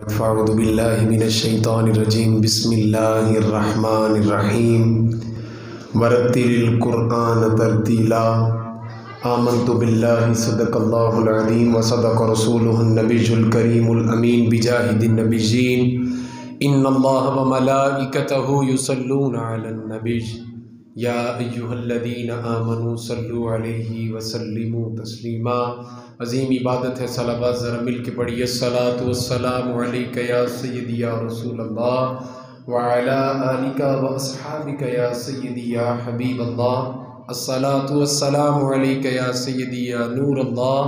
फ़अऊज़ु बिल्लाहि मिनश्शैतानिर्रजीम बिस्मिल्लाहिर्रहमानिर्रहीम वरत्तिलिल कुरआन तरतीला आमन्तु बिल्लाहि सदक़ल्लाहुल अज़ीम व सदक़ रसूलुहुन नबियुल करीमुल अमीन बिजाहिदिन नबिय्यीन इन्नल्लाह व मलाइकतहु युसल्लूना अलन नबिय्य या अय्युहल्लज़ीना आमनू सल्लु अलैहि व सल्लिमू तस्लीमा। अज़ीम इबादत है सलावत, ज़रा मिल के पढ़िए। अस्सलातु वस्सलामु अलैका या सय्यदी या रसूल अल्लाह व अला आलिका व अस्हाबिका या सय्यदी या हबीब अल्लाह। अस्सलातु वस्सलामु अलैका या सय्यदी या नूर अल्लाह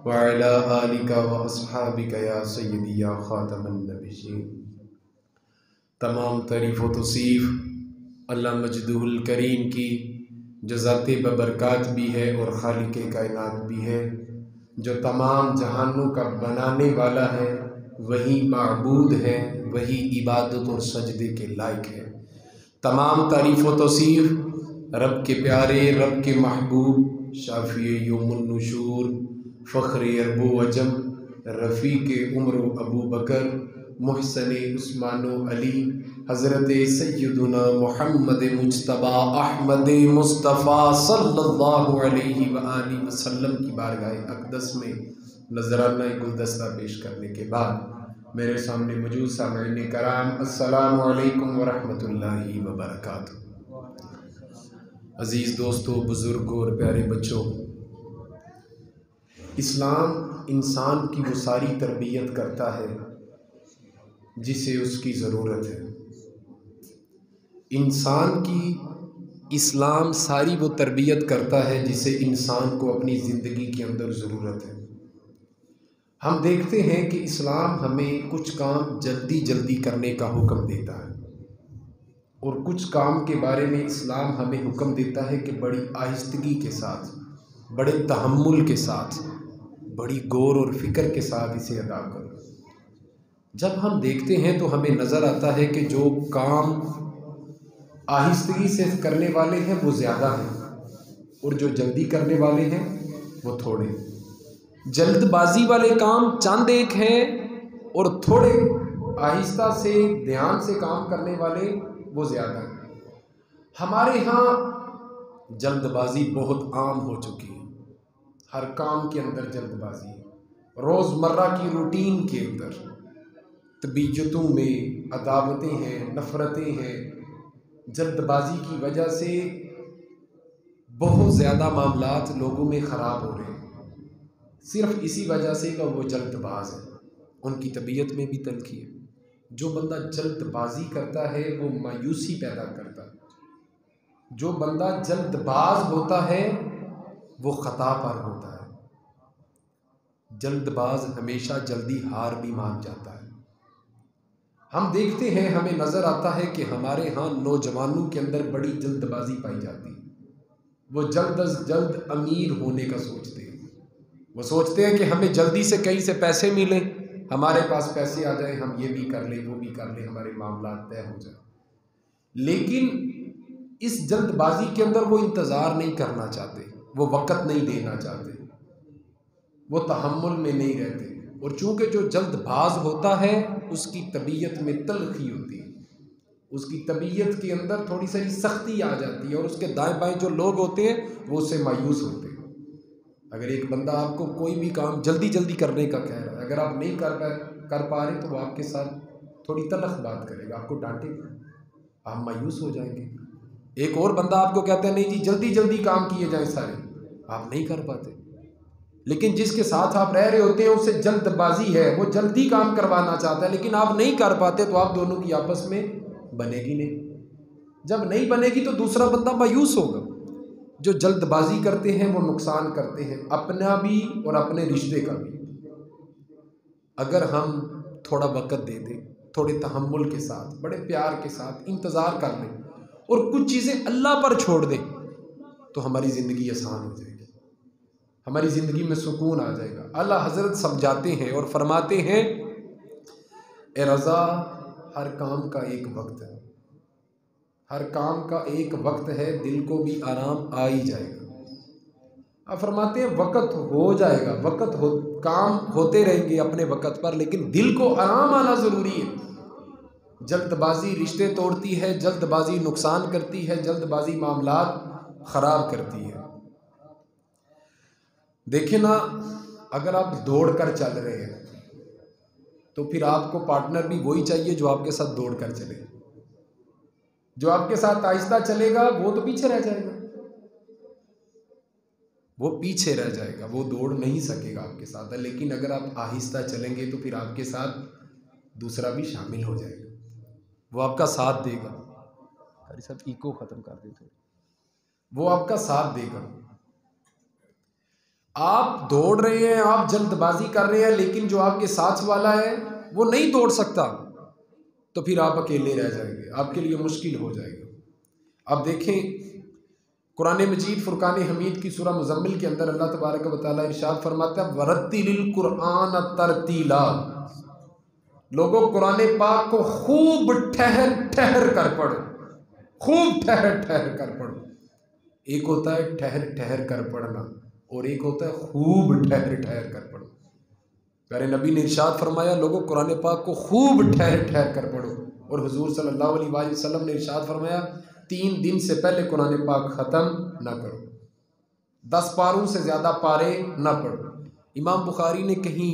व अला आलिका व अस्हाबिका या सय्यदी या खातमन नबिय्यीन। तमाम तारीफ़ व तौसीफ़ अल्लाह मजदूल करीम की, जो ज़ाते बबरकात भी है और खालिक़े कायनात भी है, जो तमाम जहानों का बनाने वाला है, वही माबूद है, वही इबादत और सजदे के लायक है। तमाम तारीफ़ व तौसीफ़ रब के प्यारे, रब के महबूब, शाफ़ी यौमुन नुशूर, फ़ख्र अरब व अजम, रफ़ीक़ उम्र अबू बकर, मुहसन उस्मान अली, हज़रत सय्यदुना मुहम्मद मुज्तबा अहमद मुस्तफ़ा सल्लल्लाहु अलैहि व आलिहि वसल्लम की बारगाह अक़दस में नज़राना गुलदस्ता पेश करने के बाद मेरे सामने मौजूद सामईन कराम, अस्सलामु अलैकुम व रहमतुल्लाहि व बरकातुहू। अज़ीज़ दोस्तों, बुज़ुर्गों और प्यारे बच्चों, इस्लाम इंसान की वो सारी तरबियत करता है जिसे उसकी ज़रूरत है। इंसान की इस्लाम सारी वो तरबियत करता है जिसे इंसान को अपनी ज़िंदगी के अंदर ज़रूरत है। हम देखते हैं कि इस्लाम हमें कुछ काम जल्दी जल्दी करने का हुक्म देता है और कुछ काम के बारे में इस्लाम हमें हुक्म देता है कि बड़ी आहिस्तगी के साथ, बड़े तहम्मुल के साथ, बड़ी गौर और फ़िक्र के साथ इसे अदा करो। जब हम देखते हैं तो हमें नज़र आता है कि जो काम आहिस्तगी से करने वाले हैं वो ज़्यादा हैं और जो जल्दी करने वाले हैं वो थोड़े। जल्दबाजी वाले काम चंद एक हैं और थोड़े आहिस्ता से ध्यान से काम करने वाले वो ज़्यादा हैं। हमारे यहाँ जल्दबाजी बहुत आम हो चुकी है। हर काम के अंदर जल्दबाजी है। रोज़मर्रा की रूटीन के अंदर तबीयतों में अदावतें हैं, नफ़रतें हैं। जल्दबाजी की वजह से बहुत ज़्यादा मामलात लोगों में ख़राब हो रहे हैं। सिर्फ़ इसी वजह से कि वो जल्दबाज है, उनकी तबीयत में भी तल्ख़ी है। जो बंदा जल्दबाजी करता है वो मायूसी पैदा करता है। जो बंदा जल्दबाज होता है वो ख़ता पर होता है। जल्दबाज हमेशा जल्दी हार भी मान जाता है। हम देखते हैं, हमें नज़र आता है कि हमारे यहाँ नौजवानों के अंदर बड़ी जल्दबाजी पाई जाती है। वो जल्द अज जल्द अमीर होने का सोचते हैं। वो सोचते हैं कि हमें जल्दी से कहीं से पैसे मिलें, हमारे पास पैसे आ जाए, हम ये भी कर लें, वो भी कर लें, हमारे मामला तय हो जाए। लेकिन इस जल्दबाजी के अंदर वो इंतज़ार नहीं करना चाहते, वो वक़्त नहीं देना चाहते, वो तहम्मुल में नहीं रहते। और चूँकि जो जल्दबाज होता है उसकी तबीयत में तल्ख़ी होती है, उसकी तबीयत के अंदर थोड़ी सी सख्ती आ जाती है और उसके दाएं बाएं जो लोग होते हैं वो उससे मायूस होते हैं। अगर एक बंदा आपको कोई भी काम जल्दी जल्दी करने का कह रहा है, अगर आप नहीं कर पा रहे तो वो आपके साथ थोड़ी तलख़ बात करेगा, आपको डांटेगा, आप मायूस हो जाएंगे। एक और बंदा आपको कहता है नहीं जी जल्दी जल्दी काम किए जाए सारे, आप नहीं कर पाते। लेकिन जिसके साथ आप रह रहे होते हैं उससे जल्दबाजी है, वो जल्दी काम करवाना चाहता है, लेकिन आप नहीं कर पाते तो आप दोनों की आपस में बनेगी नहीं। जब नहीं बनेगी तो दूसरा बंदा मायूस होगा। जो जल्दबाजी करते हैं वो नुकसान करते हैं, अपना भी और अपने रिश्ते का भी। अगर हम थोड़ा वक़्त दे दें, थोड़े तहम्मुल के साथ, बड़े प्यार के साथ इंतज़ार कर लें और कुछ चीज़ें अल्लाह पर छोड़ दें तो हमारी ज़िंदगी आसान हो जाएगी, हमारी ज़िंदगी में सुकून आ जाएगा। अल्लाह हज़रत समझाते हैं और फरमाते हैं, ए रज़ा, हर काम का एक वक्त है, हर काम का एक वक्त है, दिल को भी आराम आ ही जाएगा। आप फरमाते हैं वक़्त हो जाएगा, काम होते रहेंगे अपने वक़्त पर, लेकिन दिल को आराम आना ज़रूरी है। जल्दबाजी रिश्ते तोड़ती है, जल्दबाजी नुकसान करती है, जल्दबाजी मामलात ख़राब करती है। देखिए ना, अगर आप दौड़ कर चल रहे हैं तो फिर आपको पार्टनर भी वही चाहिए जो आपके साथ दौड़ कर चले। जो आपके साथ आहिस्ता चलेगा वो तो पीछे रह जाएगा, वो पीछे रह जाएगा, वो दौड़ नहीं सकेगा आपके साथ। लेकिन अगर आप आहिस्ता चलेंगे तो फिर आपके साथ दूसरा भी शामिल हो जाएगा, वो आपका साथ देगा। अरे सब इको ख़त्म कर दे थोड़ी, वो आपका साथ देगा। आप दौड़ रहे हैं, आप जल्दबाजी कर रहे हैं, लेकिन जो आपके साथ वाला है वो नहीं दौड़ सकता, तो फिर आप अकेले रह जाएंगे, आपके लिए मुश्किल हो जाएगा। अब देखें कुरान मजीद फुरकान हमीद की सूरह मुज़म्मिल के अंदर अल्लाह तबारक व तआला इरशाद फरमाता है, वरत्तिलिल कुरआन तरतीला। लोगों, कुरान पाक को खूब ठहर ठहर कर पढ़ो, खूब ठहर ठहर कर पढ़ो। एक होता है ठहर ठहर कर पढ़ना और एक होता है खूब ठहर ठहर कर पढ़ो। प्यारे नबी ने इरशाद फरमाया, लोगों कुरान पाक को खूब ठहर ठहर कर पढ़ो। और हुजूर सल्लल्लाहु अलैहि वसल्लम ने इरशाद फरमाया, 3 दिन से पहले कुरान पाक ख़त्म ना करो, 10 पारों से ज़्यादा पारे ना पढ़ो। इमाम बुखारी ने कहीं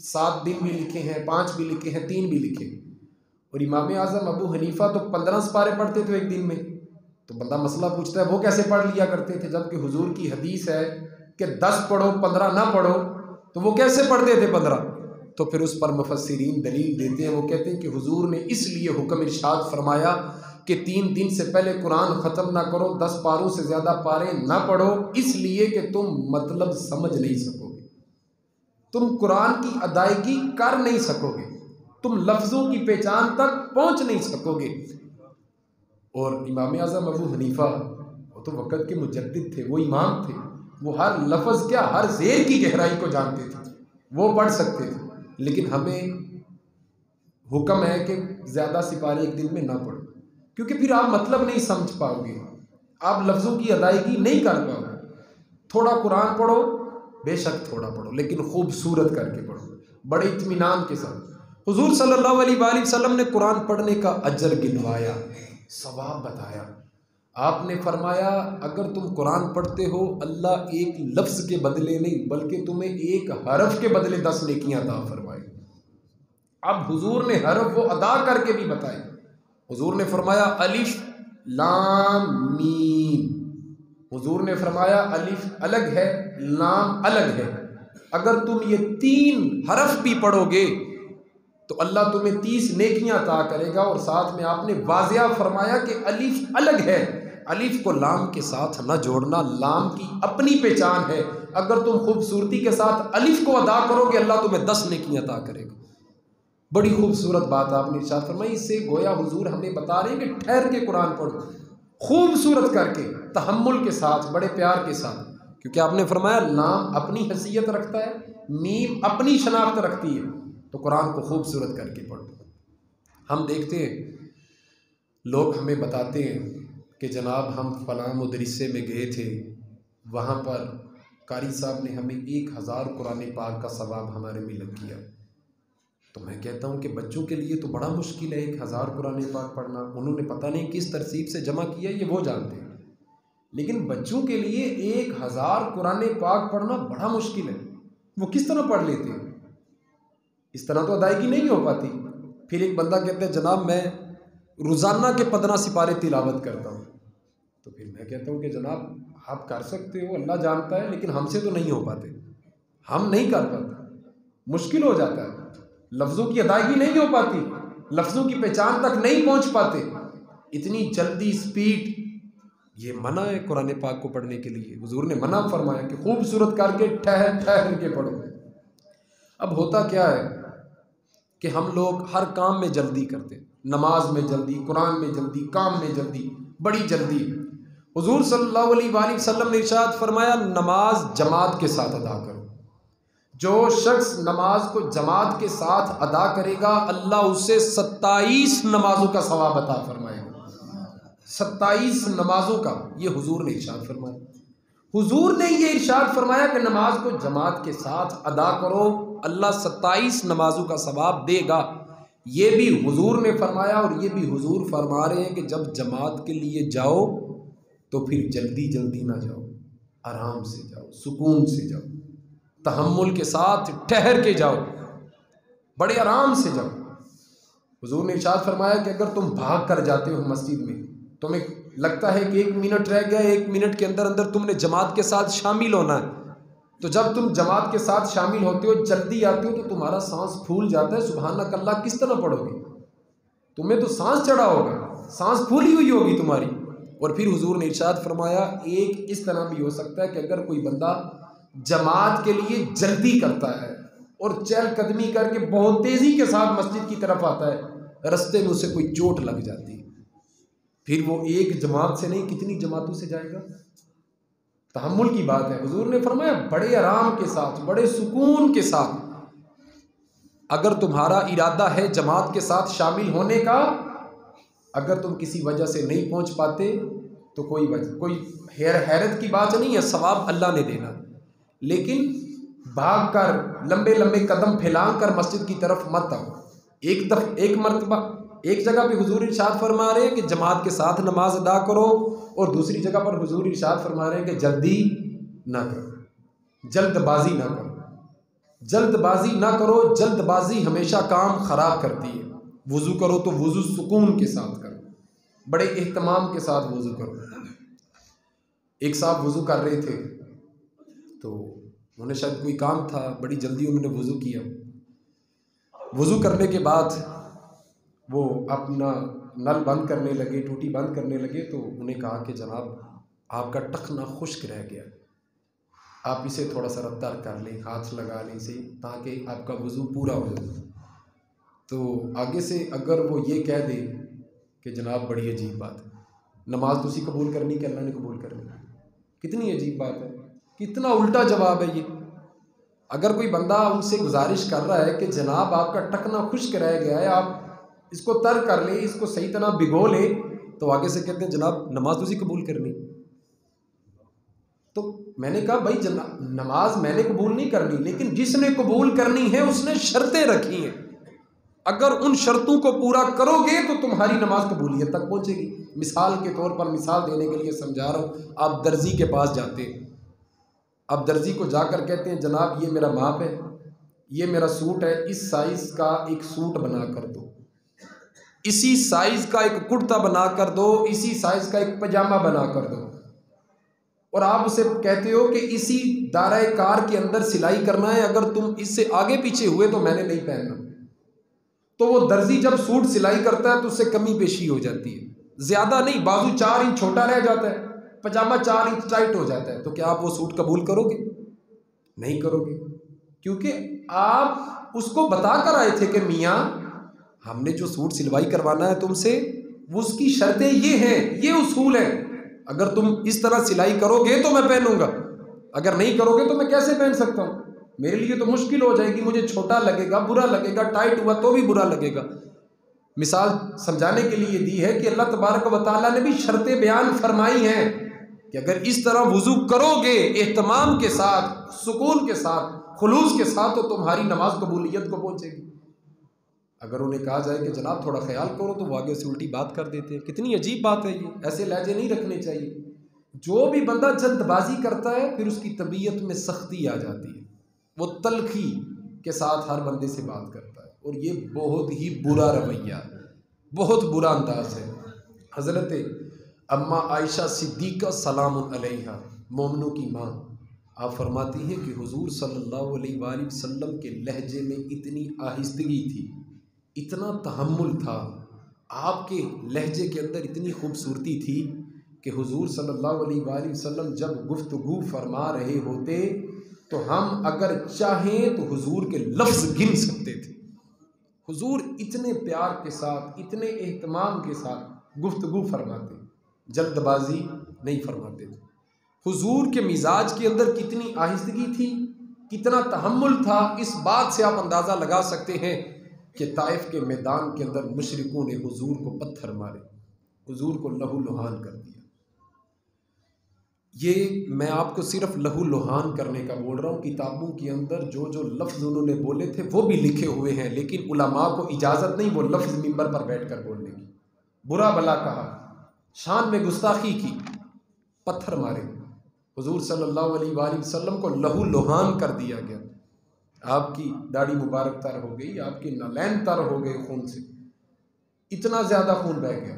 7 दिन भी लिखे हैं, 5 भी लिखे हैं, 3 भी लिखे। और इमाम आज़म अबू हनीफ़ा तो 15 पारे पढ़ते थे एक दिन में। तो बंदा मसला पूछता है वो कैसे पढ़ लिया करते थे, जबकि हुजूर की हदीस है कि 10 पढ़ो 15 ना पढ़ो, तो वो कैसे पढ़ते थे 15? तो फिर उस पर मुफस्सिरीन दलील देते हैं, वो कहते हैं कि हुजूर ने इसलिए हुक्म इरशाद फरमाया कि 3 दिन से पहले कुरान ख़त्म ना करो, 10 पारों से ज़्यादा पारे ना पढ़ो, इसलिए कि तुम मतलब समझ नहीं सकोगे, तुम कुरान की अदायगी कर नहीं सकोगे, तुम लफ्ज़ों की पहचान तक पहुँच नहीं सकोगे। और इमाम आज़म अबू हनीफ़ा वो तो वक़्त के मुजद्दिद थे, वो इमाम थे, वो हर लफ्ज़ क्या हर ज़ेर की गहराई को जानते थे, वो पढ़ सकते थे। लेकिन हमें हुक्म है कि ज़्यादा सिपारे एक दिन में ना पढ़ो, क्योंकि फिर आप मतलब नहीं समझ पाओगे, आप लफ्ज़ों की अदायगी नहीं कर पाओगे। थोड़ा कुरान पढ़ो, बेशक थोड़ा पढ़ो, लेकिन खूबसूरत करके पढ़ो, बड़े इत्मीनान के साथ। हुजूर सल्लल्लाहु अलैहि वसल्लम ने कुरान पढ़ने का अजर गिनवाया, सवाब बताया। आपने फरमाया, अगर तुम कुरान पढ़ते हो, अल्लाह एक लफ्ज़ के बदले नहीं बल्कि तुम्हें एक हरफ के बदले 10 नेकियां अता फरमाए। अब हुजूर ने हरफ वो अदा करके भी बताए। हुजूर ने फरमाया अलिफ लाम मीम। हुजूर ने फरमाया अलिफ अलग है, लाम अलग है। अगर तुम ये 3 हरफ भी पढ़ोगे तो अल्लाह तुम्हें 30 नेकियां अता करेगा। और साथ में आपने वाज़िया फरमाया कि अलिफ अलग है, अलिफ को लाम के साथ न जोड़ना, लाम की अपनी पहचान है। अगर तुम खूबसूरती के साथ अलिफ को अदा करोगे, अल्लाह तुम्हें 10 नेकियां अता करेगा। बड़ी खूबसूरत बात आपने इरशाद फरमाई। इससे गोया हुजूर हमें बता रहे हैं कि ठहर के कुरान पढ़ो, खूबसूरत करके, तहम्मुल के साथ, बड़े प्यार के साथ, क्योंकि आपने फरमाया लाम अपनी हैसियत रखता है, मीम अपनी शनाख्त रखती है, तो कुरान को खूबसूरत करके पढ़ो। हम देखते हैं लोग हमें बताते हैं कि जनाब हम फ़लाँ मदरसे में गए थे, वहाँ पर कारी साहब ने हमें 1000 कुरान पाक का सवाब हमारे में लग किया। तो मैं कहता हूँ कि बच्चों के लिए तो बड़ा मुश्किल है 1000 कुरान पाक पढ़ना, उन्होंने पता नहीं किस तरतीब से जमा किया, ये वो जानते हैं। लेकिन बच्चों के लिए 1000 कुरान पाक पढ़ना बड़ा मुश्किल है। वो किस तरह पढ़ लेते हैं? इस तरह तो अदायगी नहीं हो पाती। फिर एक बंदा कहता है जनाब मैं रोज़ाना के 15 सिपारे तिलावत करता हूँ। तो फिर मैं कहता हूँ कि जनाब आप कर सकते हो, अल्लाह जानता है, लेकिन हमसे तो नहीं हो पाते, हम नहीं कर पाते, मुश्किल हो जाता है, लफ्ज़ों की अदायगी नहीं हो पाती, लफ्ज़ों की पहचान तक नहीं पहुँच पाते, इतनी जल्दी स्पीड, ये मना है कुरान पाक को पढ़ने के लिए। हुजूर ने मना फरमाया कि खूबसूरत करके ठहर ठहर के पढ़ो। अब होता क्या है कि हम लोग हर काम में जल्दी करते हैं, नमाज में जल्दी, कुरान में जल्दी, काम में जल्दी, बड़ी जल्दी। हुजूर सल्लल्लाहु अलैहि वसल्लम ने इरशाद फरमाया नमाज जमात के साथ अदा करो। जो शख्स नमाज को जमात के साथ अदा करेगा, अल्लाह उसे 27 नमाजों का सवाब अता फरमाएगा, 27 नमाजों का, ये हुजूर ने इरशाद फरमाया। हुजूर ने ये इरशाद फरमाया कि नमाज को जमात के साथ अदा करो, अल्लाह 27 नमाजों का सवाब देगा। ये भी हुजूर ने फरमाया और ये भी हुजूर फरमा रहे हैं कि जब जमात के लिए जाओ तो फिर जल्दी जल्दी ना जाओ, आराम से जाओ, सुकून से जाओ, तहम्मुल के साथ ठहर के जाओ, बड़े आराम से जाओ। हुजूर ने इरशाद फरमाया कि अगर तुम भाग कर जाते हो मस्जिद में, तुम्हें लगता है कि 1 मिनट रह गया, 1 मिनट के अंदर अंदर तुमने जमात के साथ शामिल होना है, तो जब तुम जमात के साथ शामिल होते हो, जल्दी आते हो, तो तुम्हारा सांस फूल जाता है। सुबहानक अल्लाह किस तरह पढ़ोगे? तुम्हें तो सांस चढ़ा होगा, सांस फूली हुई होगी तुम्हारी। और फिर हुजूर ने इरशाद फरमाया एक इस तरह भी हो सकता है कि अगर कोई बंदा जमात के लिए जल्दी करता है और चहलकदमी करके बहुत तेज़ी के साथ मस्जिद की तरफ आता है, रास्ते में उसे कोई चोट लग जाती है, फिर वो एक जमात से नहीं कितनी जमातों से जाएगा। तहम्मुल की बात है। हुजूर ने फरमाया बड़े आराम के साथ, बड़े सुकून के साथ, अगर तुम्हारा इरादा है जमात के साथ शामिल होने का, अगर तुम किसी वजह से नहीं पहुंच पाते तो कोई हैरत की बात नहीं है, सवाब अल्लाह ने देना। लेकिन भाग कर लंबे लंबे कदम फैलाकर मस्जिद की तरफ मत आओ। एक मरतबा एक जगह पे हुजूर इरशाद फरमा रहे हैं कि जमात के साथ नमाज अदा करो, और दूसरी जगह पर हुजूर इरशाद फरमा रहे हैं कि जल्दी ना करो, जल्दबाजी ना करो, जल्दबाजी ना करो। जल्दबाजी हमेशा काम ख़राब करती है। वुज़ू करो तो वुज़ू सुकून के साथ करो, बड़े एहतमाम के साथ वुज़ू करो। एक साहब वुज़ू कर रहे थे तो उन्हें शायद कोई काम था, बड़ी जल्दी उन्होंने वुज़ू किया। वुज़ू करने के बाद वो अपना नल बंद करने लगे, टूटी बंद करने लगे, तो उन्हें कहा कि जनाब आपका टखना खुश्क रह गया, आप इसे थोड़ा सा रद्दा कर लें, हाथ लगा लें इसे, ताकि आपका वुज़ू पूरा हो जाए। तो आगे से अगर वो ये कह दे कि जनाब बड़ी अजीब बात है, नमाज तो उसी कबूल करनी कि अल्लाह ने कबूल करनी, कितनी अजीब बात है, कितना उल्टा जवाब है ये। अगर कोई बंदा उनसे गुजारिश कर रहा है कि जनाब आपका टखना खुश्क रह गया है, आप इसको तर कर ले, इसको सही तरह भिगो ले, तो आगे से कहते हैं जनाब नमाज तुझे कबूल करनी। तो मैंने कहा भाई नमाज मैंने कबूल नहीं करनी, लेकिन जिसने कबूल करनी है उसने शर्तें रखी हैं। अगर उन शर्तों को पूरा करोगे तो तुम्हारी नमाज कबूलियत तक पहुंचेगी। मिसाल के तौर पर, मिसाल देने के लिए समझा रहा हूँ, आप दर्जी के पास जाते हैं, आप दर्जी को जाकर कहते हैं जनाब ये मेरा माप है, ये मेरा सूट है, इस साइज़ का एक सूट बना कर दो, इसी साइज़ का एक कुर्ता बना कर दो, इसी साइज़ का एक पजामा बना कर दो, और आप उसे कहते हो कि इसी दायरे कार के अंदर सिलाई करना है, अगर तुम इससे आगे पीछे हुए तो मैंने नहीं पहनना। तो वो दर्जी जब सूट सिलाई करता है तो उससे कमी पेशी हो जाती है, ज़्यादा नहीं, बाजू 4 इंच छोटा रह जाता है, पजामा 4 इंच टाइट हो जाता है, तो क्या आप वो सूट कबूल करोगे? नहीं करोगे, क्योंकि आप उसको बता कर आए थे कि मियाँ हमने जो सूट सिलवाई करवाना है तुमसे, वो उसकी शर्तें ये हैं, ये उसूल है, अगर तुम इस तरह सिलाई करोगे तो मैं पहनूंगा, अगर नहीं करोगे तो मैं कैसे पहन सकता हूँ, मेरे लिए तो मुश्किल हो जाएगी, मुझे छोटा लगेगा, बुरा लगेगा, टाइट हुआ तो भी बुरा लगेगा। मिसाल समझाने के लिए दी है कि अल्लाह तबारक व तआला ने भी शर्तें बयान फरमाई हैं कि अगर इस तरह वुज़ू करोगे एहतमाम के साथ, सुकून के साथ, खुलूस के साथ, तो तुम्हारी नमाज कबूलियत को पहुँचेगी। अगर उन्हें कहा जाए कि जनाब थोड़ा ख्याल करो, तो वो आगे से उल्टी बात कर देते हैं। कितनी अजीब बात है ये, ऐसे लहजे नहीं रखने चाहिए। जो भी बंदा जल्दबाजी करता है फिर उसकी तबीयत में सख्ती आ जाती है, वो तलखी के साथ हर बंदे से बात करता है, और ये बहुत ही बुरा रवैया, बहुत बुरा अंदाज है। हज़रत अम्मा आयशा सिद्दीक़ा सलामुन अलैहा, मोमिनों की माँ, आप फरमाती हैं कि हुजूर सल्लल्लाहु अलैहि वसल्लम के लहजे में इतनी आहिस्तगी थी, इतना तहम्मुल था, आपके लहजे के अंदर इतनी खूबसूरती थी कि हुजूर सल्लल्लाहु अलैहि वसल्लम जब गुफ्तगू फरमा रहे होते तो हम अगर चाहें तो हुजूर के लफ्ज़ गिन सकते थे। हुजूर इतने प्यार के साथ, इतने एहतमाम के साथ गुफ्तगू फरमाते, जल्दबाजी नहीं फरमाते थे। हुजूर के मिजाज के अंदर कितनी आहिस्तगी थी, कितना तहम्मुल था, इस बात से आप अंदाज़ा लगा सकते हैं कि ताइफ के मैदान के अंदर मुशरिकों ने हुजूर को पत्थर मारे, हुजूर को लहू लुहान कर दिया। ये मैं आपको सिर्फ लहू लुहान करने का बोल रहा हूँ। किताबों के अंदर जो जो लफ्ज़ उन्होंने बोले थे वो भी लिखे हुए हैं, लेकिन उलमा को इजाज़त नहीं वो लफ्ज़ मिंबर पर बैठकर बोलने की। बुरा भला कहा, शान में गुस्ताखी की, पत्थर मारे, हुजूर सल्लल्लाहु अलैहि वसल्लम को लहू लुहान कर दिया गया। आपकी दाढ़ी मुबारक तर हो गई, आपके नलैन तर हो गए खून से, इतना ज़्यादा खून बह गया।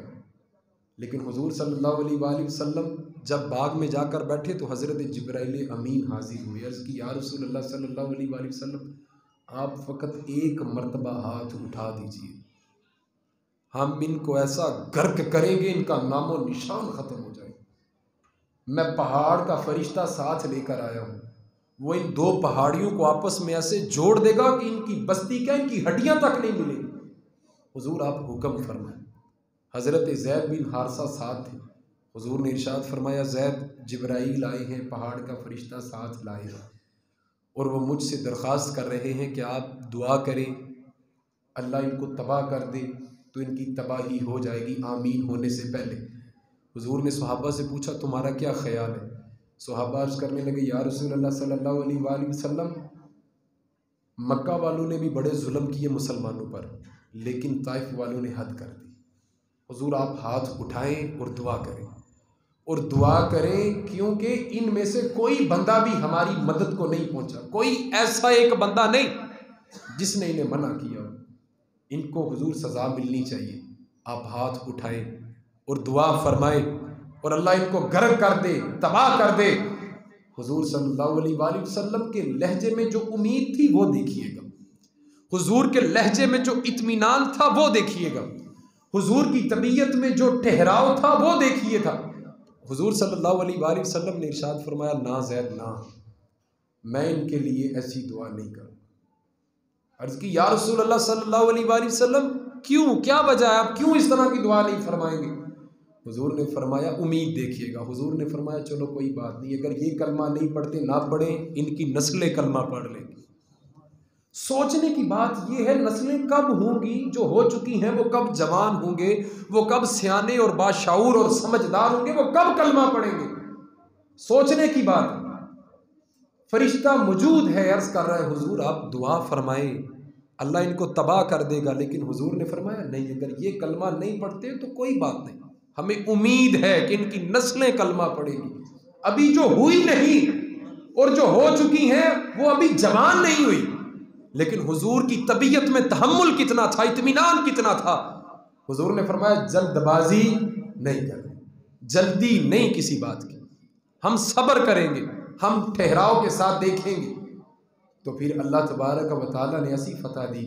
लेकिन हुजूर सल्लल्लाहु अलैहि वसल्लम जब बाग में जाकर बैठे तो हज़रत जिब्राइल अमीन हाजिर हुए। अर्ज़ की, या रसूलल्लाह सल्लल्लाहु अलैहि वसल्लम, आप फ़कत एक मरतबा हाथ उठा दीजिए, हम इनको ऐसा गर्क करेंगे इनका नामो निशान ख़त्म हो जाए। मैं पहाड़ का फरिश्ता साथ लेकर आया हूँ, वो इन दो पहाड़ियों को आपस में ऐसे जोड़ देगा कि इनकी बस्ती क्या, इनकी हड्डियाँ तक नहीं मिलेंगी। हुजूर आप हुक्म फरमाएं। हज़रत ज़ैद बिन हारसा साथ थे। हुजूर ने इरशाद फरमाया, ज़ैद जिब्राइल आए हैं, पहाड़ का फरिश्ता साथ लाए हैं, और वो मुझसे दरख्वास्त कर रहे हैं कि आप दुआ करें अल्लाह इनको तबाह कर दे, तो इनकी तबाही हो जाएगी आमीन होने से पहले। हुजूर ने सहाबा से पूछा, तुम्हारा क्या ख्याल है? सहाबा अर्ज़ करने लगे, या रसूलल्लाह सल्लल्लाहु अलैहि वसल्लम, मक्का वालों ने भी बड़े जुल्म किए मुसलमानों पर, लेकिन ताइफ वालों ने हद कर दी। हुजूर आप हाथ उठाएं और दुआ करें, और दुआ करें क्योंकि इनमें से कोई बंदा भी हमारी मदद को नहीं पहुंचा, कोई ऐसा एक बंदा नहीं जिसने इन्हें मना किया। इनको हुजूर सज़ा मिलनी चाहिए। आप हाथ उठाएं और दुआ फरमाएं और अल्लाह इनको गर्क कर दे, तबाह कर दे। हुजूर सल्लल्लाहु अलैहि वसल्लम के लहजे में जो उम्मीद थी वो देखिएगा, हुजूर के लहजे में जो इत्मीनान था वो देखिएगा, हुजूर की तबीयत में जो ठहराव था वो देखिएगा। हुजूर सल्लल्लाहु अलैहि वसल्लम ने इरशाद फरमाया, ना ज़ैद ना, मैं इनके लिए ऐसी दुआ नहीं करूँगा। अर्ज़ की, या रसूलल्लाह सल्लल्लाहु अलैहि वसल्लम, क्यों, क्या वजह है, आप क्यों इस तरह की दुआ नहीं फरमाएंगे? हुजूर ने फरमाया, उम्मीद देखिएगा। हुजूर ने फरमाया, चलो कोई बात नहीं, अगर ये कलमा नहीं पढ़ते ना पढ़ें, इनकी नस्लें कलमा पढ़ लेंगी। सोचने की बात यह है, नस्लें कब होंगी जो हो चुकी हैं, वो कब जवान होंगे, वो कब सियाने और बाशाऊर और समझदार होंगे, वो कब कलमा पढ़ेंगे। सोचने की बात। फरिश्ता मौजूद है, अर्ज कर रहा है, हुजूर आप दुआ फरमाएं, अल्लाह इनको तबाह कर देगा। लेकिन हुजूर ने फरमाया, नहीं, अगर ये कलमा नहीं पढ़ते तो कोई बात नहीं, हमें उम्मीद है कि इनकी नस्लें कलमा पढ़ेंगी। अभी जो हुई नहीं और जो हो चुकी हैं वो अभी जवान नहीं हुई, लेकिन हुजूर की तबीयत में तहम्मुल कितना था, इत्मीनान कितना था। हुजूर ने फरमाया, जल्दबाजी नहीं करनी, जल्दी नहीं किसी बात की, हम सब्र करेंगे, हम ठहराव के साथ देखेंगे। तो फिर अल्लाह तबारक व तआला ने ऐसी फतह दी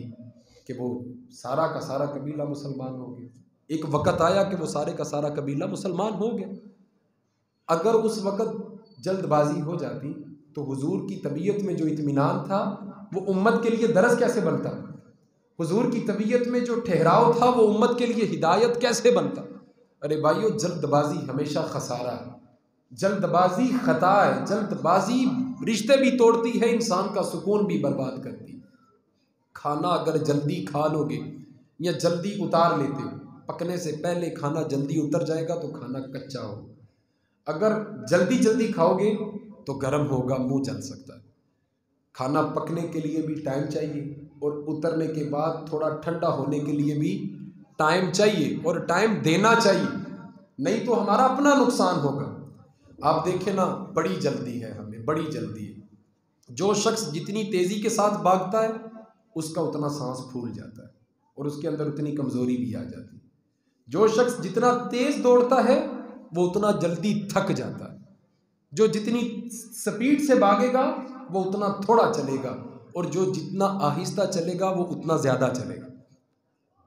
कि वो सारा का सारा कबीला मुसलमान हो गया। एक वक़्त आया कि वो सारे का सारा कबीला मुसलमान हो गया। अगर उस वक़्त जल्दबाजी हो जाती तो हुजूर की तबीयत में जो इत्मीनान था वो उम्मत के लिए दरस कैसे बनता, हुजूर की तबीयत में जो ठहराव था वो उम्मत के लिए हिदायत कैसे बनता। अरे भाइयों, जल्दबाजी हमेशा खसारा है, जल्दबाजी खता है, जल्दबाजी रिश्ते भी तोड़ती है, इंसान का सुकून भी बर्बाद करती है। खाना अगर जल्दी खा लोगे या जल्दी उतार लेते हो, पकने से पहले खाना जल्दी उतर जाएगा तो खाना कच्चा होगा। अगर जल्दी जल्दी खाओगे तो गर्म होगा, मुंह जल सकता है। खाना पकने के लिए भी टाइम चाहिए और उतरने के बाद थोड़ा ठंडा होने के लिए भी टाइम चाहिए, और टाइम देना चाहिए, नहीं तो हमारा अपना नुकसान होगा। आप देखें ना, बड़ी जल्दी है, हमें बड़ी जल्दी है। जो शख्स जितनी तेज़ी के साथ भागता है उसका उतना सांस फूल जाता है और उसके अंदर उतनी कमज़ोरी भी आ जाती है। जो शख्स जितना तेज़ दौड़ता है वो उतना जल्दी थक जाता है। जो जितनी स्पीड से भागेगा वो उतना थोड़ा चलेगा, और जो जितना आहिस्ता चलेगा वो उतना ज़्यादा चलेगा।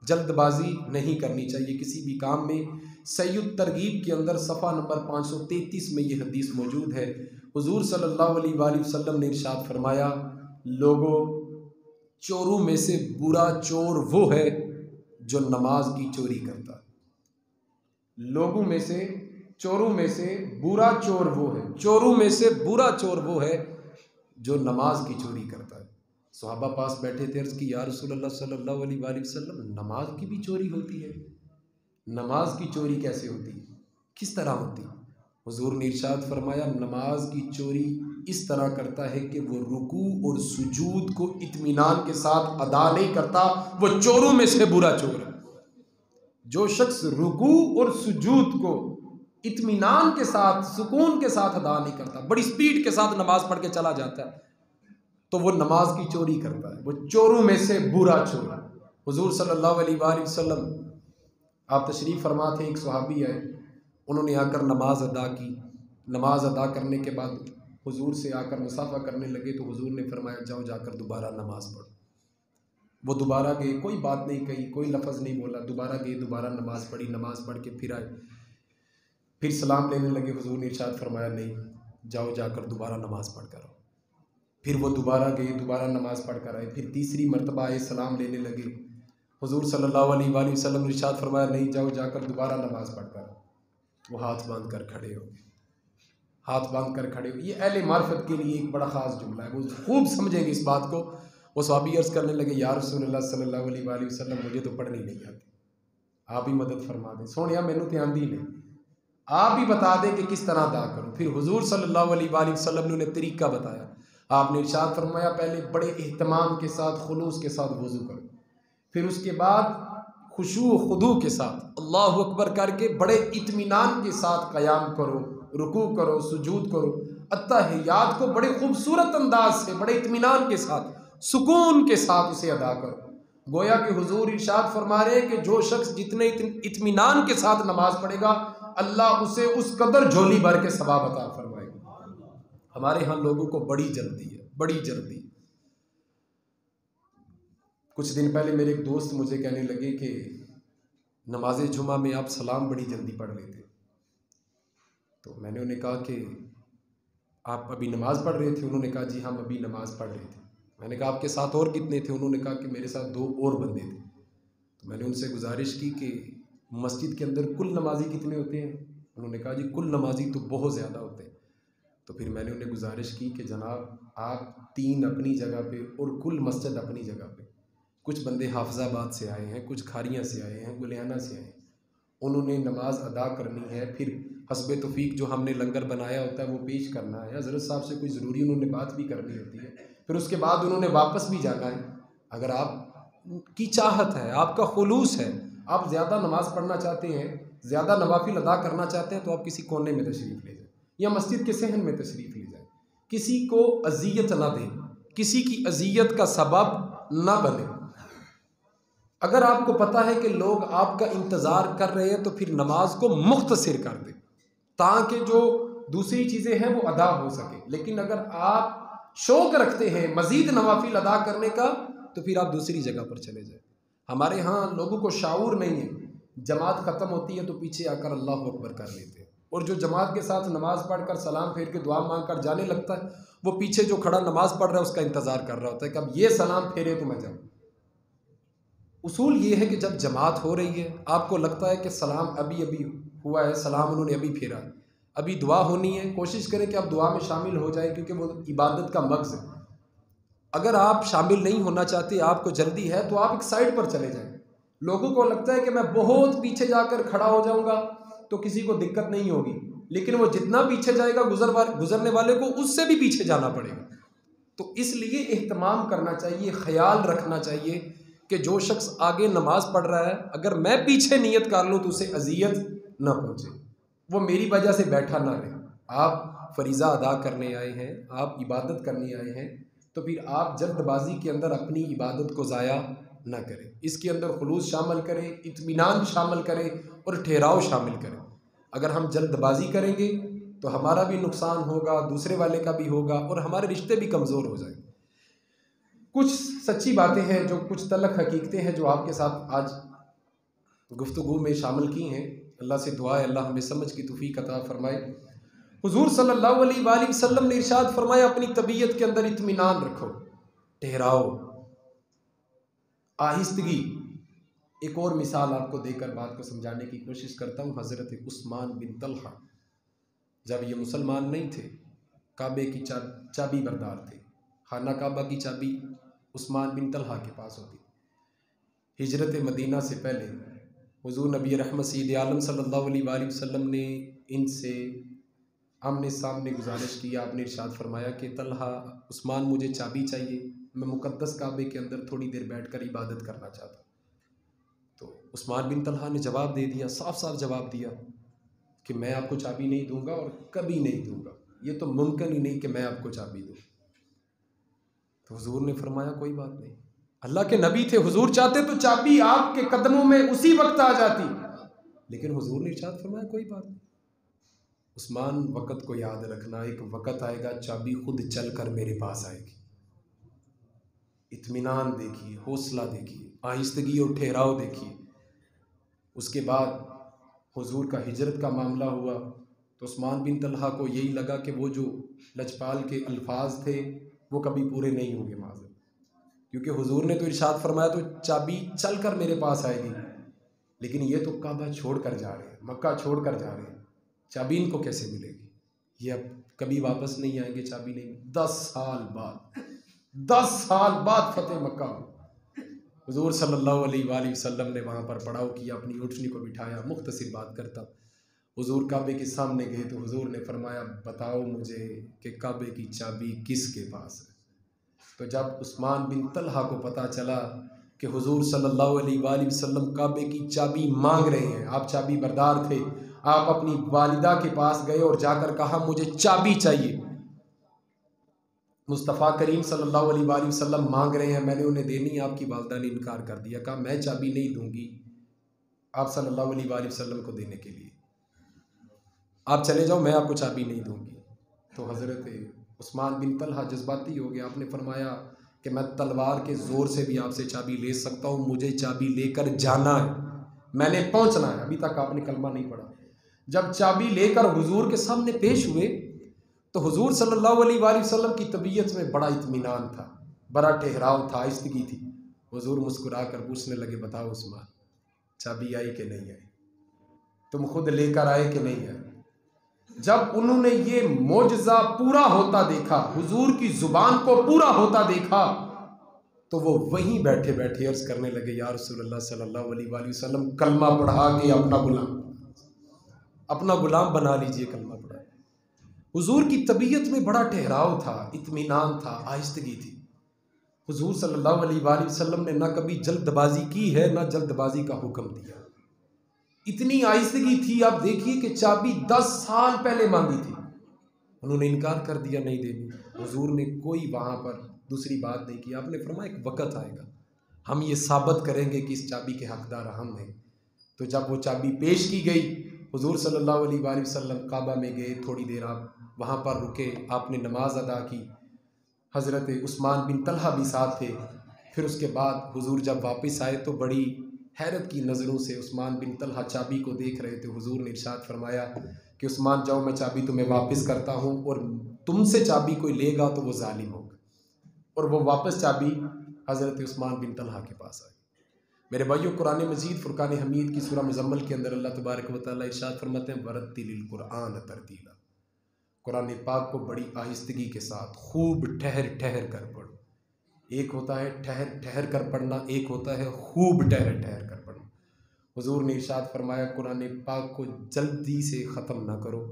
जल्दबाजी नहीं करनी चाहिए किसी भी काम में। सय्युद तरगीब के अंदर सफ़ा नंबर 533 में ये हदीस मौजूद है। हुजूर सल्लल्लाहु अलैहि वसल्लम ने इरशाद फरमाया, लोगों, चोरों में से बुरा चोर वो है जो नमाज की चोरी करता है। लोगों में से, चोरों में से बुरा चोर वो है, चोरों में से बुरा चोर वो है जो नमाज की चोरी करता है। सहाबा पास बैठे थे, अर्ज़ की, या रसूलल्लाह सल्लल्लाहु अलैहि वसल्लम, नमाज की भी चोरी होती है? नमाज की चोरी कैसे होती है, किस तरह होती है? हुजूर ने इरशाद फरमाया, नमाज की चोरी इस तरह करता है कि वो रुकू और सुजूद को इत्मीनान के साथ अदा नहीं करता, वो चोरों में से बुरा चोर है। जो शख्स रुकू और सुजूद को इत्मीनान के साथ, सुकून के साथ अदा नहीं करता, बड़ी स्पीड के साथ नमाज पढ़ के चला जाता है, तो वो नमाज की चोरी करता है, वो चोरों में से बुरा चोर है। हुजूर सल्लल्लाहु अलैहि वसल्लम आप तशरीफ़ फरमा थे, एक सहाबी आए, उन्होंने आकर नमाज अदा की। नमाज अदा करने के बाद हुजूर से आकर मुसाफा करने लगे, तो हुजूर ने फरमाया, जाओ जाकर दोबारा नमाज पढ़ो। वो दोबारा गए, कोई बात नहीं कही, कोई लफ्ज़ नहीं बोला, दोबारा गए, दोबारा नमाज पढ़ी, नमाज पढ़ के फिर आए, फिर सलाम लेने लगे। हुजूर ने इरशाद फरमाया, नहीं, जाओ जाकर दोबारा नमाज पढ़ कर आओ। फिर वो दोबारा गए, दोबारा नमाज पढ़ कर आए, फिर तीसरी मरतबा आए, सलाम लेने लगे। हुजूर सल्लल्लाहु अलैहि वसल्लम ने इरशाद फरमाया, नहीं, जाओ जाकर दोबारा नमाज पढ़ कर आओ। वो हाथ बांध कर खड़े हो गए, हाथ बांध कर खड़े हो। ये अहले मार्फत के लिए एक बड़ा ख़ास जुमला है, वो खूब समझेंगे इस बात को। वो सहाबी अर्ज़ करने लगे, या रसूलल्लाह सल्लल्लाहु अलैहि वसल्लम, मुझे तो पढ़नी नहीं आती, आप ही मदद फरमा दें। सोनिया मैनू तो आंदी नहीं, आप ही बता दें कि किस तरह अदा करूँ। फिर हुजूर सल्लल्लाहु अलैहि वसल्लम ने उन्हें तरीका बताया। आपने इरशाद फरमाया, पहले बड़े एहतमाम के साथ, खुलूस के साथ वज़ू करो, फिर उसके बाद खुशू खुदू के साथ अल्लाहु अकबर करके बड़े इत्मीनान के साथ क़याम करो, रुकू करो, सुजूद करो, अत्तहियात को बड़े खूबसूरत अंदाज से, बड़े इत्मीनान के साथ, सुकून के साथ उसे अदा करो। गोया कि हुजूर इरशाद फरमा रहे हैं कि जो शख्स जितने इत्मीनान के साथ नमाज पढ़ेगा, अल्लाह उसे उस कदर झोली भर के सवाब अता फरमाएगा। हमारे यहाँ लोगों को बड़ी जल्दी है, बड़ी जल्दी। कुछ दिन पहले मेरे एक दोस्त मुझे कहने लगे कि नमाज जुमा में आप सलाम बड़ी जल्दी पढ़ लेते। तो मैंने उन्हें कहा कि आप अभी नमाज़ पढ़ रहे थे? उन्होंने कहा, जी हम अभी नमाज़ पढ़ रहे थे। मैंने कहा, आपके साथ और कितने थे? उन्होंने कहा कि मेरे साथ 2 और बंदे थे। तो मैंने उनसे गुजारिश की कि मस्जिद के अंदर कुल नमाजी कितने होते हैं? उन्होंने कहा, जी कुल नमाजी तो बहुत ज़्यादा होते हैं। तो फिर मैंने उन्हें गुजारिश की कि जनाब आप 3 अपनी जगह पे और कुल मस्जिद अपनी जगह पे। कुछ बंदे हाफिज़ाबाद से आए हैं, कुछ खारियाँ से आए हैं, गुलियाना से आए हैं, उन्होंने नमाज अदा करनी है, फिर हस्बे तौफीक जो हमने लंगर बनाया होता है वो पेश करना है, हज़रत साहब से कोई ज़रूरी उन्होंने बात भी करनी होती है, फिर उसके बाद उन्होंने वापस भी जाना है। अगर आप की चाहत है, आपका खुलूस है, आप ज़्यादा नमाज़ पढ़ना चाहते हैं, ज़्यादा नवाफिल अदा करना चाहते हैं, तो आप किसी कोने में तशरीफ़ ले जाएं या मस्जिद के सहन में तशरीफ़ ले जाएं। किसी को अज़ियत ना दें, किसी की अज़ियत का सबब ना बने। अगर आपको पता है कि लोग आपका इंतज़ार कर रहे हैं, तो फिर नमाज को मुख्तसर कर दें ताकि जो दूसरी चीज़ें हैं वो अदा हो सके। लेकिन अगर आप शौक़ रखते हैं मज़ीद नवाफिल अदा करने का, तो फिर आप दूसरी जगह पर चले जाएं। हमारे यहाँ लोगों को शाऊर नहीं है, जमात ख़त्म होती है तो पीछे आकर अल्लाह अकबर कर लेते हैं, और जो जमात के साथ नमाज़ पढ़कर सलाम फेर के दुआ मांग कर जाने लगता है, वो पीछे जो खड़ा नमाज़ पढ़ रहा है उसका इंतज़ार कर रहा होता है कि अब ये सलाम फेरे तो मैं जाऊँ। उसूल ये है कि जब जमात हो रही है, आपको लगता है कि सलाम अभी अभी हुआ है, सलाम उन्होंने अभी फेरा है, अभी दुआ होनी है, कोशिश करें कि आप दुआ में शामिल हो जाएं, क्योंकि वो इबादत का मग़ज़ है। अगर आप शामिल नहीं होना चाहते, आपको जल्दी है, तो आप एक साइड पर चले जाएं। लोगों को लगता है कि मैं बहुत पीछे जाकर खड़ा हो जाऊंगा तो किसी को दिक्कत नहीं होगी, लेकिन वो जितना पीछे जाएगा गुजरने वाले को उससे भी पीछे जाना पड़ेगा। तो इसलिए एहतमाम करना चाहिए, ख्याल रखना चाहिए कि जो शख्स आगे नमाज पढ़ रहा है, अगर मैं पीछे नियत कर लूँ तो उसे अजियत ना पहुँचे, वो मेरी वजह से बैठा ना रहे। आप फरीज़ा अदा करने आए हैं, आप इबादत करने आए हैं, तो फिर आप जल्दबाजी के अंदर अपनी इबादत को ज़ाया ना करें। इसके अंदर खुलूस शामिल करें, इत्मीनान शामिल करें और ठहराव शामिल करें। अगर हम जल्दबाजी करेंगे तो हमारा भी नुकसान होगा, दूसरे वाले का भी होगा, और हमारे रिश्ते भी कमज़ोर हो जाएंगे। कुछ सच्ची बातें हैं, जो कुछ तलख हकीकतें हैं जो आपके साथ आज गुफ्तगू में शामिल की हैं। अल्लाह से दुआ है अल्लाह हमें समझ की तौफीक अता फरमाए। हुजूर सल्लल्लाहु अलैहि वसल्लम ने इरशाद फरमाया, अपनी तबीयत के अंदर इत्मीनान रखो, ठहराओ, आहिस्तगी। एक और मिसाल आपको देकर बात को समझाने की कोशिश करता हूँ। हज़रत उस्मान बिन तलहा, जब ये मुसलमान नहीं थे, काबे की चाबी बरदार थे, खाना काबा की चाबी उस्मान बिन तलहा के पास होती। हिजरत मदीना से पहले हुजूर नबी रहमत सय्यद आलम सल्लल्लाहु अलैहि वसल्लम ने इनसे आमने सामने गुजारिश की, आपने इरशाद फरमाया कि तलहा उस्मान मुझे चाबी चाहिए, मैं मुक़द्दस काबे के अंदर थोड़ी देर बैठकर इबादत करना चाहता हूँ। तो उस्मान बिन तलहा ने जवाब दे दिया, साफ साफ जवाब दिया कि मैं आपको चाबी नहीं दूंगा और कभी नहीं दूंगा, ये तो मुमकिन ही नहीं कि मैं आपको चाबी दूँ। तो हुजूर ने फरमाया कोई बात नहीं, अल्लाह के नबी थे, हुजूर चाहते तो चाबी आपके कदमों में उसी वक्त आ जाती, लेकिन हुजूर ने इरशाद फरमाया कोई बात नहीं। उस्मान, वक़्त को याद रखना, एक वक़्त आएगा चाबी खुद चल कर मेरे पास आएगी। इत्मीनान देखिए, हौसला देखिए, आहिस्तगी और ठहराव देखिए। उसके बाद हुजूर का हिजरत का मामला हुआ तो उस्मान बिन तलहा को यही लगा कि वो जो लजपाल के अल्फाज थे वो कभी पूरे नहीं होंगे माज़र, क्योंकि हुजूर ने तो इरशाद फरमाया तो चाबी चल कर मेरे पास आएगी, लेकिन ये तो काबा छोड़ कर जा रहे हैं, मक्का छोड़ कर जा रहे हैं, चाबी इनको कैसे मिलेगी? ये अब कभी वापस नहीं आएंगे, चाबी नहीं। 10 साल बाद फतेह मक्का हुजूर सल्लल्लाहु अलैहि वसल्लम ने वहाँ पर पड़ाव किया, अपनी ऊँटनी को बिठाया। मुख्तसर बात करता, हुजूर काबे के सामने गए तो हुजूर ने फरमाया बताओ मुझे कि काबे की चाबी किसके पास है। तो जब उस्मान बिन तलहा को पता चला कि हुजूर सल्लल्लाहु अलैहि वसल्लम काबे की चाबी मांग रहे हैं, आप चाबी बरदार थे, आप अपनी वालिदा के पास गए और जाकर कहा मुझे चाबी चाहिए। मुस्तफ़ा करीम सल्लल्लाहु अलैहि वसल्लम मांग रहे हैं, मैंने उन्हें देनी, आपकी वालिदा ने इनकार कर दिया, कहा मैं चाबी नहीं दूंगी आप सल्लल्लाहु अलैहि वसल्लम को देने के लिए, आप चले जाओ, मैं आपको चाबी नहीं दूंगी। तो हज़रत उस्मान बिन तलहा जज्बाती हो गया, आपने फरमाया कि मैं तलवार के ज़ोर से भी आपसे चाबी ले सकता हूँ, मुझे चाबी लेकर जाना है, मैंने पहुँचना है। अभी तक आपने कलमा नहीं पढ़ा। जब चाबी लेकर हुजूर के सामने पेश हुए तो हुजूर सल्लल्लाहु अलैहि वसल्लम की तबीयत में बड़ा इत्मीनान था, बड़ा ठहराव था, आहिस्तगी थी। हुजूर मुस्कुरा कर पूछने लगे बताओ उस्मान, चाबी आई कि नहीं आई, तुम खुद लेकर आए कि नहीं आए? जब उन्होंने ये मोजज़ा पूरा होता देखा, हुजूर की ज़ुबान को पूरा होता देखा, तो वो वहीं बैठे बैठे अर्ज़ करने लगे या रसूलल्लाह सल्लल्लाहु अलैहि वसल्लम कलमा पढ़ा के अपना गुलाम बना लीजिए, कलमा पढ़ा। हुजूर की तबीयत में बड़ा ठहराव था, इत्मीनान था, आहिस्तगी थी। हुजूर सल्लल्लाहु अलैहि वसल्लम ने ना कभी जल्दबाजी की है, ना जल्दबाजी का हुक्म दिया, इतनी आहिस्तगी थी। आप देखिए कि चाबी 10 साल पहले मांगी थी, उन्होंने इनकार कर दिया, नहीं देनी। हुजूर ने कोई वहाँ पर दूसरी बात नहीं की, आपने फरमाया एक वक़्त आएगा हम ये साबित करेंगे कि इस चाबी के हकदार हम हैं। तो जब वो चाबी पेश की गई, हुजूर सल्लल्लाहु अलैहि वसल्लम काबा में गए, थोड़ी देर आप वहाँ पर रुके, आपने नमाज अदा की, हज़रत उस्मान बिन तलहा भी साथ थे। फिर उसके बाद हुजूर जब वापस आए तो बड़ी हैरत की नज़रों से उस्मान बिन तलहा चाबी को देख रहे थे। हुजूर ने इरशाद फरमाया कि उस्मान जाओ, मैं चाबी तुम्हें वापस करता हूँ, और तुमसे चाबी कोई लेगा तो वो जालिम होगा। और वो वापस चाबी हज़रत उस्मान बिन तलहा के पास आई। मेरे भाइयों, कुरान मजीद फुरकान हमीद की सूरह मुज़म्मल के अंदर अल्लाह तबारक व तआला इरशाद फरमाते हैं वरत्तिलिल कुरान तरतीला, कुरान पाक को बड़ी आहिस्तगी के साथ खूब ठहर ठहर कर पढ़ो। एक होता है ठहर ठहर कर पढ़ना, एक होता है खूब ठहर ठहर कर पढ़ना। हुजूर ने इरशाद फरमाया कुरान पाक को जल्दी से ख़त्म ना करो,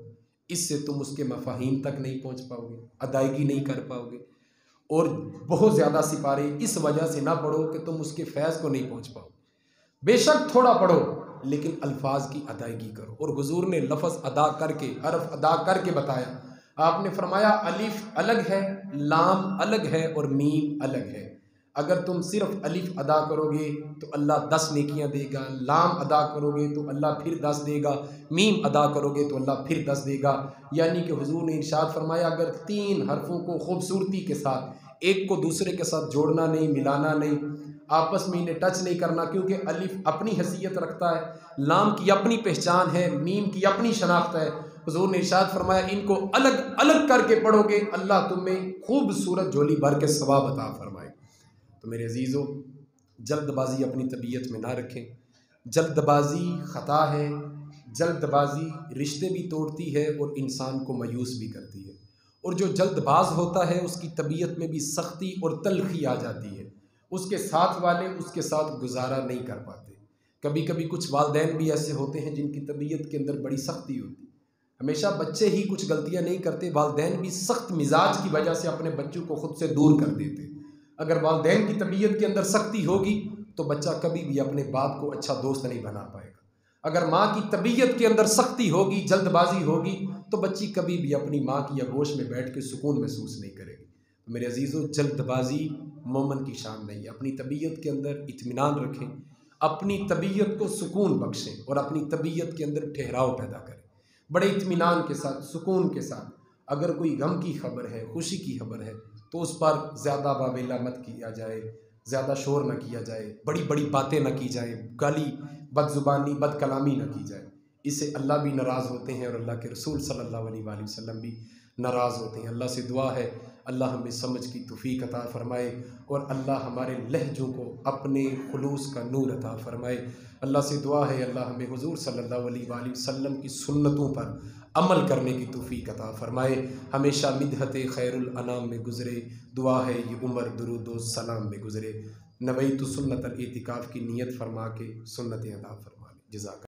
इससे तुम उसके मफ़ाहीम तक नहीं पहुँच पाओगे, अदायगी नहीं कर पाओगे, और बहुत ज़्यादा सिपारे इस वजह से ना पढ़ो कि तुम उसके फैज़ को नहीं पहुँच पाओ। बेशक थोड़ा पढ़ो लेकिन अल्फाज की अदायगी करो। और हुजूर ने लफ्ज़ अदा करके, हरफ अदा करके बताया। आपने फरमाया अलिफ अलग है, लाम अलग है और मीम अलग है। अगर तुम सिर्फ अलिफ अदा करोगे तो अल्लाह 10 नेकियां देगा, लाम अदा करोगे तो अल्लाह फिर 10 देगा, मीम अदा करोगे तो अल्लाह फिर 10 देगा। यानी कि हुजूर ने इरशाद फरमाया अगर 3 हरफों को खूबसूरती के साथ एक को दूसरे के साथ जोड़ना नहीं, मिलाना नहीं, आपस में इन्हें टच नहीं करना, क्योंकि अलिफ अपनी हैसियत रखता है, लाम की अपनी पहचान है, मीम की अपनी शनाख्त है। हुजूर ने इरशाद फरमाया इनको अलग अलग करके पढ़ोगे, अल्लाह तुम्हें खूबसूरत झोली भर के सवाब अता फरमाए। तो मेरे अजीज़ों, जल्दबाजी अपनी तबीयत में ना रखें। जल्दबाजी ख़ता है, जल्दबाजी रिश्ते भी तोड़ती है और इंसान को मायूस भी करती है। और जो जल्दबाज होता है उसकी तबीयत में भी सख्ती और तलखी आ जाती है, उसके साथ वाले उसके साथ गुजारा नहीं कर पाते। कभी कभी कुछ वालिदैन भी ऐसे होते हैं जिनकी तबीयत के अंदर बड़ी सख्ती होती है, हमेशा बच्चे ही कुछ गलतियां नहीं करते, वालिदैन भी सख्त मिजाज की वजह से अपने बच्चों को खुद से दूर कर देते। अगर वालिदैन की तबीयत के अंदर सख्ती होगी तो बच्चा कभी भी अपने बाप को अच्छा दोस्त नहीं बना पाएगा। अगर माँ की तबीयत के अंदर सख्ती होगी, जल्दबाजी होगी, तो बच्ची कभी भी अपनी माँ की आगोश में बैठ के सुकून महसूस नहीं करेगी। तो मेरे अजीज़ों, जल्दबाजी मोमन की शान नहीं है। अपनी तबीयत के अंदर इत्मीनान रखें, अपनी तबीयत को सुकून बख्शें और अपनी तबीयत के अंदर ठहराव पैदा करें। बड़े इत्मीनान के साथ, सुकून के साथ, अगर कोई गम की खबर है, खुशी की खबर है, तो उस पर ज़्यादा वावेला मत किया जाए, ज़्यादा शोर न किया जाए, बड़ी बड़ी बातें न की जाए, गाली बदजुबानी बदकलामी न की जाए। इससे अल्लाह भी नाराज़ होते हैं और अल्लाह के रसूल सल्लल्लाहु अलैहि वसल्लम भी नाराज़ होते हैं। अल्लाह से दुआ है अल्लाह हमें समझ की तौफीक अता फ़रमाए और अल्लाह हमारे लहजों को अपने खुलूस का नूर अता फ़रमाए। अल्लाह से दुआ है अल्लाह हमें हुज़ूर सल्लल्लाहु अलैहि वसल्लम की सुन्नतों पर अमल करने की तौफीक अता फ़रमाए। हमेशा मिदहत खैरुल अनाम में गुज़रे। दुआ है ये उम्र दुरूद व सलाम में गुज़रे। नवैतु सुन्नतल इतिकाफ़ की नीयत फरमा के सुन्नतें अता फ़रमा। जज़ाक